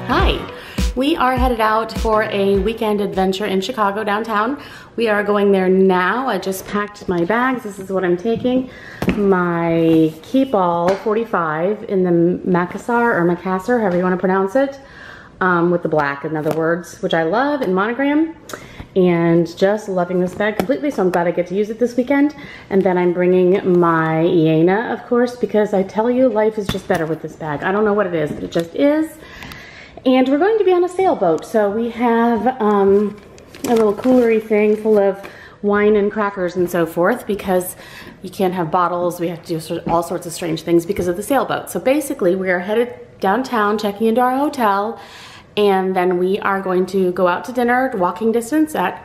Hi, we are headed out for a weekend adventure in Chicago downtown. We are going there now. I just packed my bags. This is what I'm taking. My Keepall 45 in the Macassar, however you want to pronounce it, with the black, in other words, which I love, in monogram. And just loving this bag completely, so I'm glad I get to use it this weekend. And then I'm bringing my Iena, of course, because I tell you, life is just better with this bag. I don't know what it is, but it just is. And we're going to be on a sailboat, so we have a little coolery thing full of wine and crackers and so forth, because you can't have bottles. We have to do all sorts of strange things because of the sailboat. So basically, we are headed downtown, checking into our hotel, and then we are going to go out to dinner, walking distance at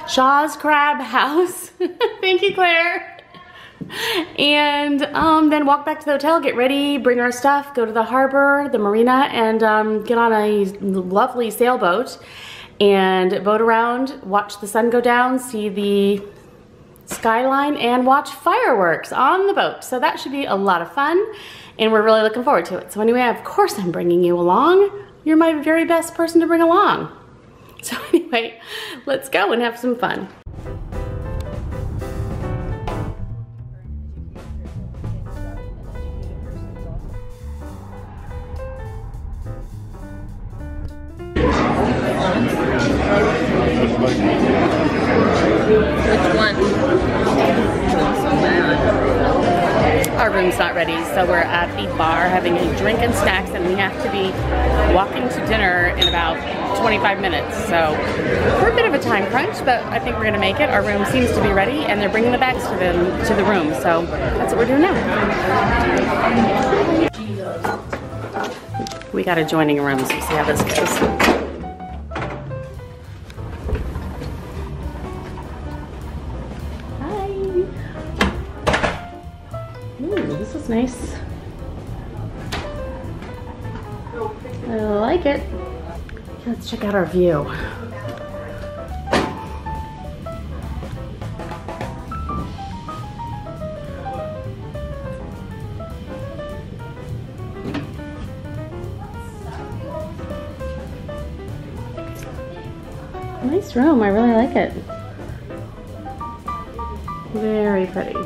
Shaw's Crab House. Thank you, Claire. And then walk back to the hotel, get ready, bring our stuff, go to the harbor, the marina, and get on a lovely sailboat and boat around, watch the sun go down, see the skyline, and watch fireworks on the boat. So that should be a lot of fun, and we're really looking forward to it. So anyway, of course I'm bringing you along. You're my very best person to bring along. So anyway, let's go and have some fun. Which one? Our room's not ready, so we're at the bar having a drink and snacks, and we have to be walking to dinner in about 25 minutes. So we're a bit of a time crunch, but I think we're gonna make it. Our room seems to be ready, and they're bringing the bags to the room. So that's what we're doing now. We got adjoining rooms, so we'll see how this goes. This is nice. I like it. Let's check out our view. Nice room, I really like it. Very pretty.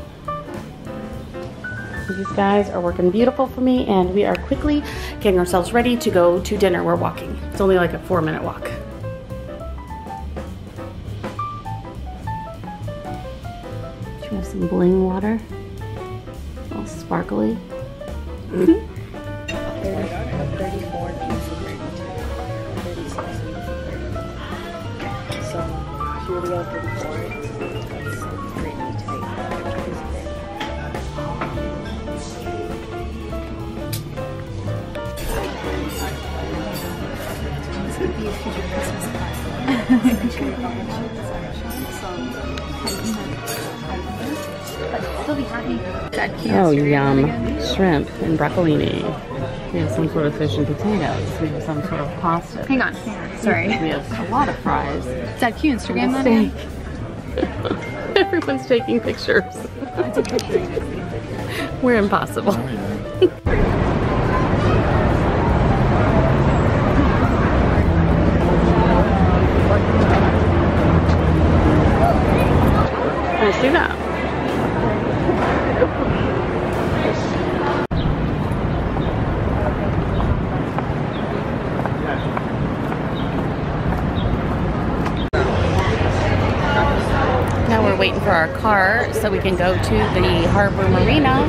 These guys are working beautiful for me, and we are quickly getting ourselves ready to go to dinner. We're walking. It's only like a 4-minute walk. Should we have some bling water? All sparkly. Mm-hmm. 34 So here we go, 34. That's pretty tight. Oh, yum. Shrimp and broccolini. We have some sort of fish and potatoes. We have some sort of pasta. Hang on. Sorry. We have a lot of fries. Dad, can you Instagram that in? Everyone's taking pictures. I took pictures. We're impossible. Let's do that. Now we're waiting for our car so we can go to the harbor marina,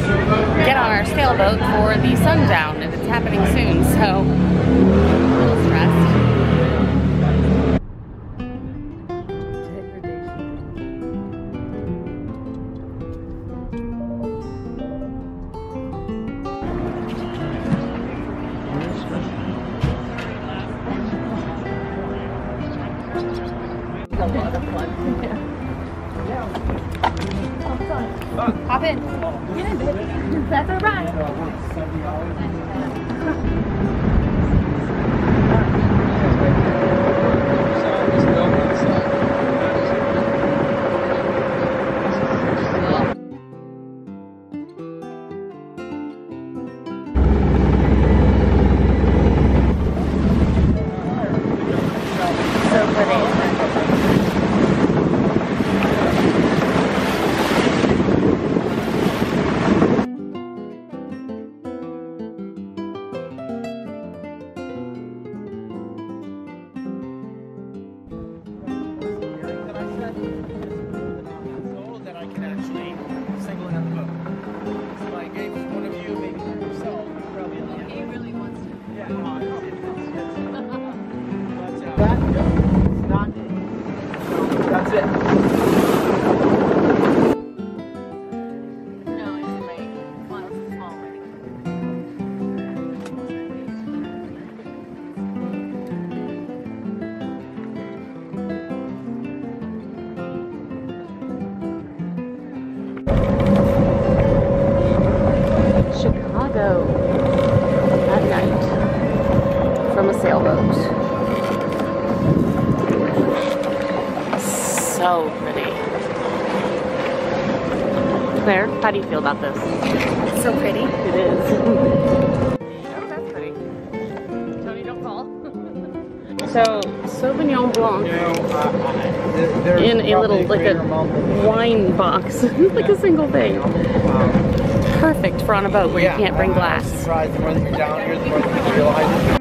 get on our sailboat for the sundown, and it's happening soon, so a little stressed. Hop in. That's all right. at night from a sailboat. So pretty. Claire, how do you feel about this? It's so pretty. It is. Oh, that's pretty. Tony, don't fall. So, Sauvignon Blanc in a little, like a wine box, like a single thing. Perfect for on a boat where you can't bring glass. The more that you're down here, the more that you realize.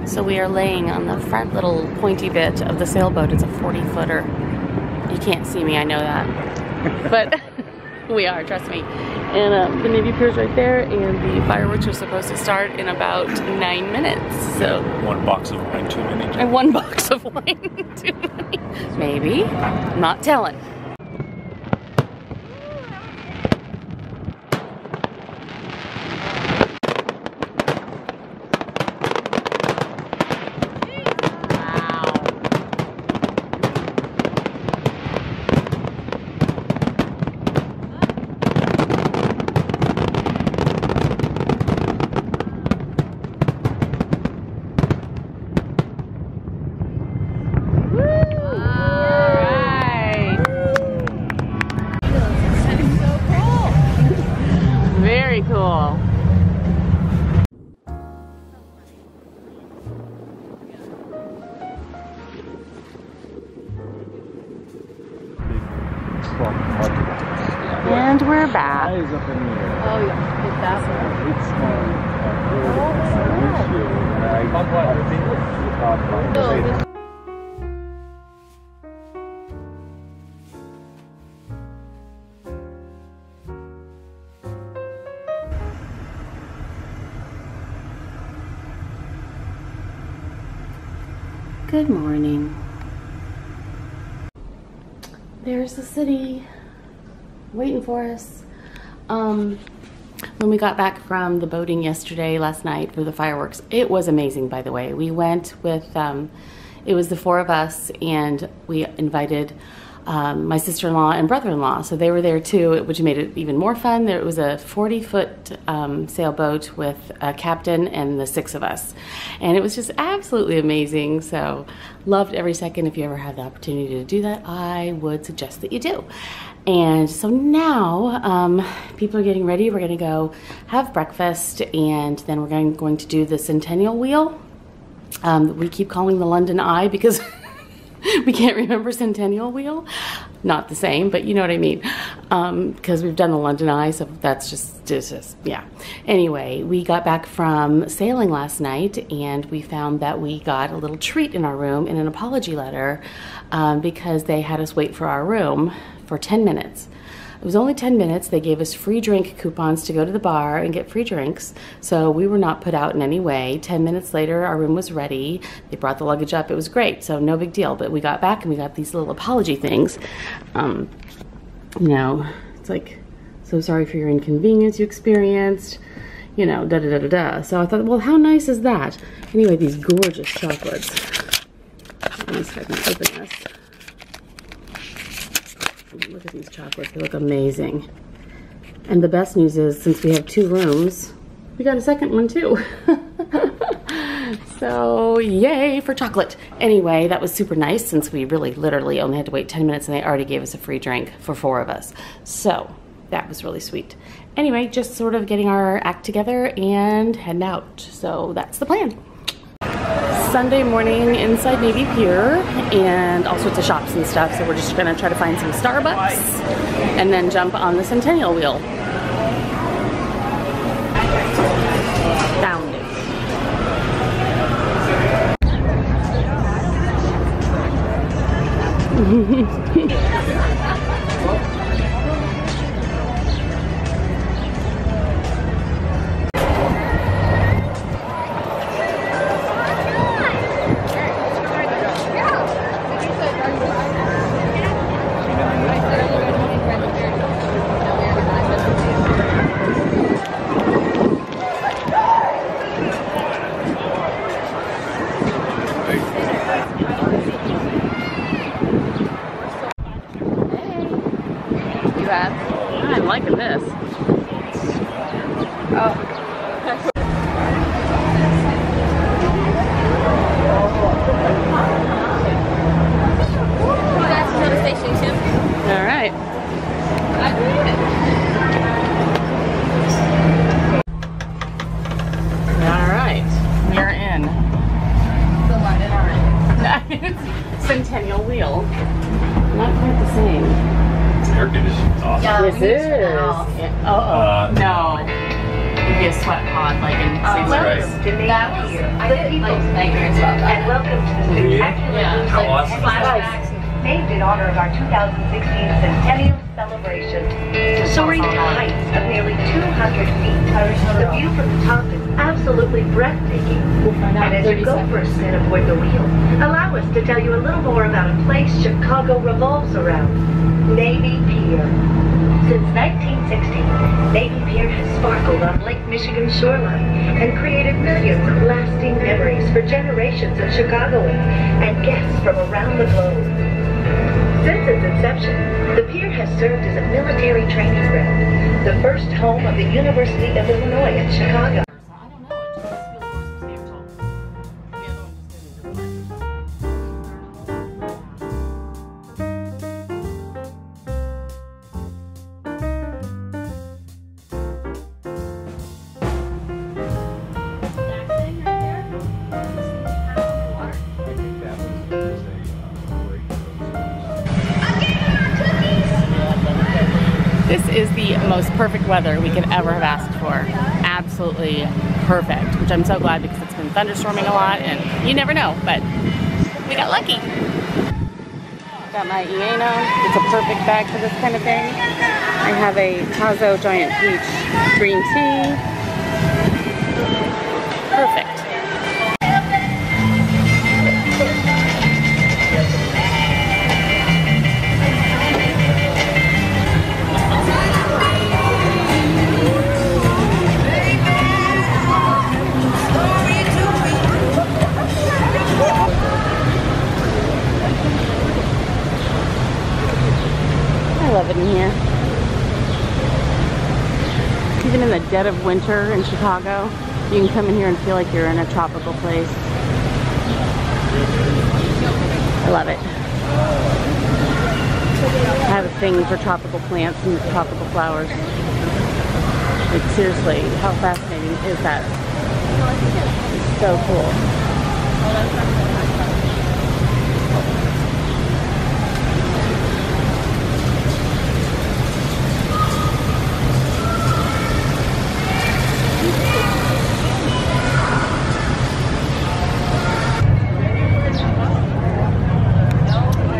So we are laying on the front little pointy bit of the sailboat. It's a 40-footer. You can't see me, I know that. But we are, trust me. And the Navy Pier's right there, and the fireworks are supposed to start in about 9 minutes. So 1 box of wine too many. And 1 box of wine too many. Maybe. Not telling. Cool. And we're back. Oh yeah, hit that one. Good morning. There's the city waiting for us. When we got back from the boating last night for the fireworks, it was amazing, by the way. We went with, it was the 4 of us, and we invited my sister-in-law and brother-in-law, so they were there too, which made it even more fun. There was a 40-foot sailboat with a captain and the 6 of us, and it was just absolutely amazing. So loved every second. If you ever have the opportunity to do that, I would suggest that you do. And so now people are getting ready. We're gonna go have breakfast, and then we're going to do the Centennial Wheel. We keep calling the London Eye because we can't remember Centennial Wheel. Not the same, but you know what I mean. Because we've done the London Eye, so that's just, yeah. Anyway, we got back from sailing last night, and we found that we got a little treat in our room in an apology letter because they had us wait for our room for 10 minutes. It was only 10 minutes. They gave us free drink coupons to go to the bar and get free drinks. So we were not put out in any way. 10 minutes later, our room was ready. They brought the luggage up. It was great. So no big deal. But we got back and we got these little apology things. You know, it's like, so sorry for your inconvenience you experienced. You know, da da da da da. So I thought, well, how nice is that? Anyway, these gorgeous chocolates. Let me see if I can open this. Look at these chocolates, they look amazing. And the best news is, since we have 2 rooms, we got a second one too. So yay for chocolate. Anyway, that was super nice since we really literally only had to wait 10 minutes and they already gave us a free drink for 4 of us. So that was really sweet. Anyway, just sort of getting our act together and heading out. So that's the plan. Sunday morning inside Navy Pier, and all sorts of shops and stuff, so we're just gonna try to find some Starbucks and then jump on the Centennial Wheel. Found it. I'm liking this. All right. All right, we're in. Centennial Wheel. Not quite the same. Air conditioning's awesome. Yeah, This we need to turn is. that off. Yeah. No. It'd be a sweat pod like in That's right. To Navy Pier. I get like nightmares about that. And welcome to the spectacular Yeah, How like awesome is that? flashbacks. named in honor of our 2016 Centennial Celebration. Soaring to heights of nearly 200 feet, the view from the top is absolutely breathtaking. And as you go for a spin aboard the wheel, allow us to tell you a little more about a place Chicago revolves around, Navy Pier. Since 1960, Navy Pier has sparkled on Lake Michigan's shoreline and created millions of lasting memories for generations of Chicagoans and guests from around the globe. Since its inception, the pier has served as a military training ground, the first home of the University of Illinois at Chicago. This is the most perfect weather we could ever have asked for. Absolutely perfect, which I'm so glad because it's been thunderstorming a lot and you never know, but we got lucky. Got my Ieno. It's a perfect bag for this kind of thing. I have a Tazo Giant Peach green tea. Perfect. I love it in here. Even in the dead of winter in Chicago, you can come in here and feel like you're in a tropical place. I love it. I have a thing for tropical plants and tropical flowers. Like seriously, how fascinating is that? It's so cool.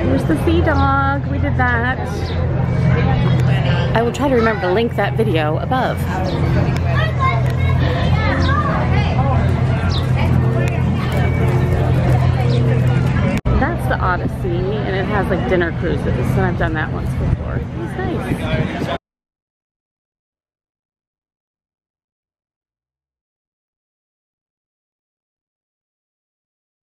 Here's the sea dog. We did that. I will try to remember to link that video above. That's the Odyssey, and it has like dinner cruises, and I've done that once before. Who's that?